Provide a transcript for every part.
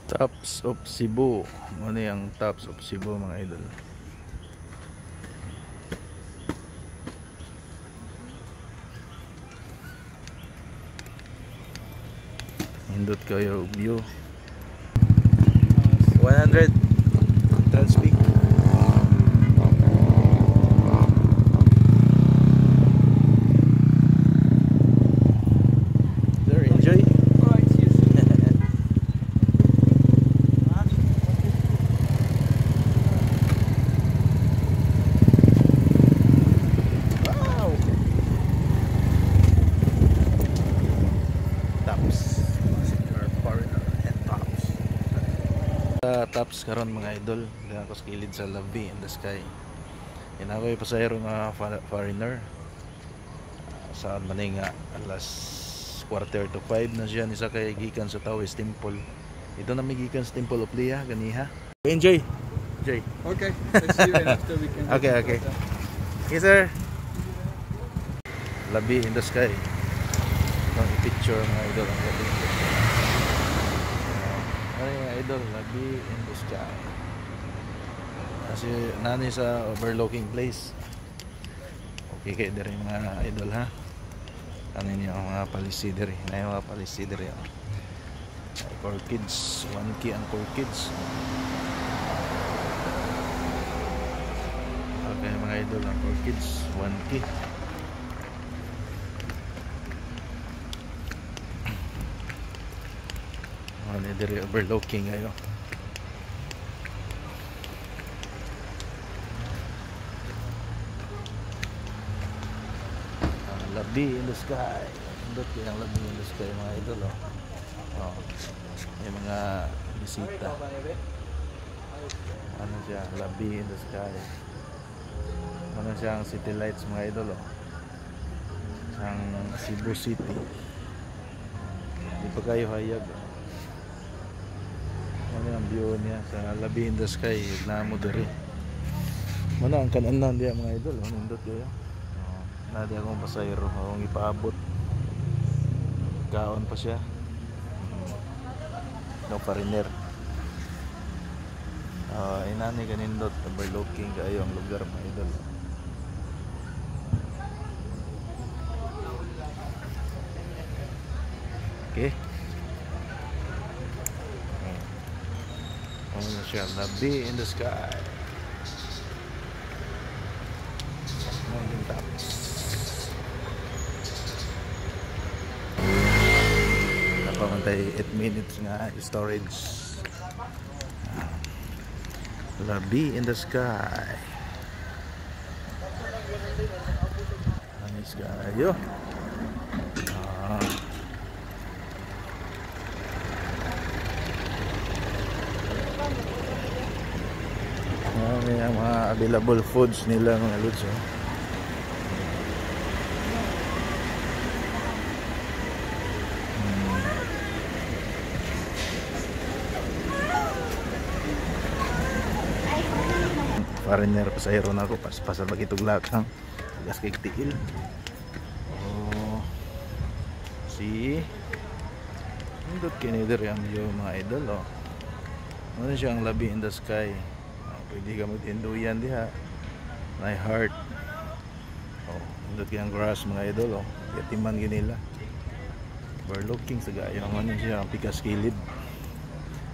Tops of Cebu. Ano yung Tops of Cebu mga idol? Hindot kayo view. 100 Transpeak. Sir, enjoy. Tops karon mga idol, dili ako skilid sa Labi in the Sky. Inakoy pasahero nga foreigner. Saan man nga alas 4:45 na siya ni sakay gikan sa Taoist Temple. Ito na may gikan sa Temple of Lea ganiha. Enjoy. Enjoy. Okay. Let's see you after we can. Okay. Yes sir. Labi in the Sky. Ang picture mga idol ang Labi. Idol, Labi in the Sky. Kasi nani sa overlooking place. Okay kayo diri mga idol ha. Ano niyo mga palisidiri. Na yung mga palisidiri. Core kids, 1K ang core kids. Okay mga idol, ang core kids, 1K. Ano diri overlooking ayo. Labi in the Sky. Indot yung Labi in the Sky mga idol oh. May mga bisita. Ano siya, Labi in the Sky. Ano siya ang city lights mga idol ang Cebu City. Hindi pa kayo hayag ano ang view niya sa Labi in the Sky na mo diri. Mana ang kanan diya mga idol nindot kayo. Nadi akong pasayro akong ipaabot. Kaon pa siya. No foreigner. Inani kanindot overlooking kayo ang lugar mga idol. Okay. Ano siya, Labi in the Sky. Mountain tops. Napamantay 8 minutes nga storage. Labi in the Sky. Anis kayo. May mga available foods nila mga lods Foreigner pasahero na ako pasal bagi tuglakang gas kay tiil. Si indot kinider yung mga idol ano siya ang Labi in the Sky. Pwede ka mag-enduyan diha. My heart. Indot kayang grass mga idol yatiman ginila. Overlooking sa gayang ano siya ang pikas kilid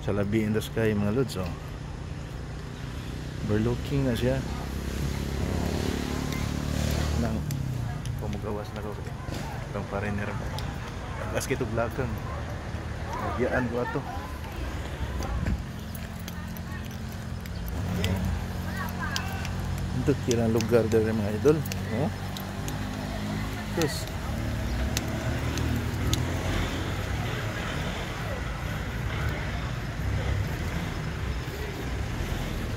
sa Labi in the Sky mga lods overlooking na siya. Nang pumugawas na ko itong foreigner mo gas kay tuglakang nagyaan ko ato. Ito kirang lugar dari mga idol terus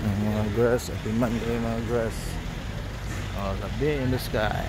mga grass atiman kayo mga grass Labi in the Sky.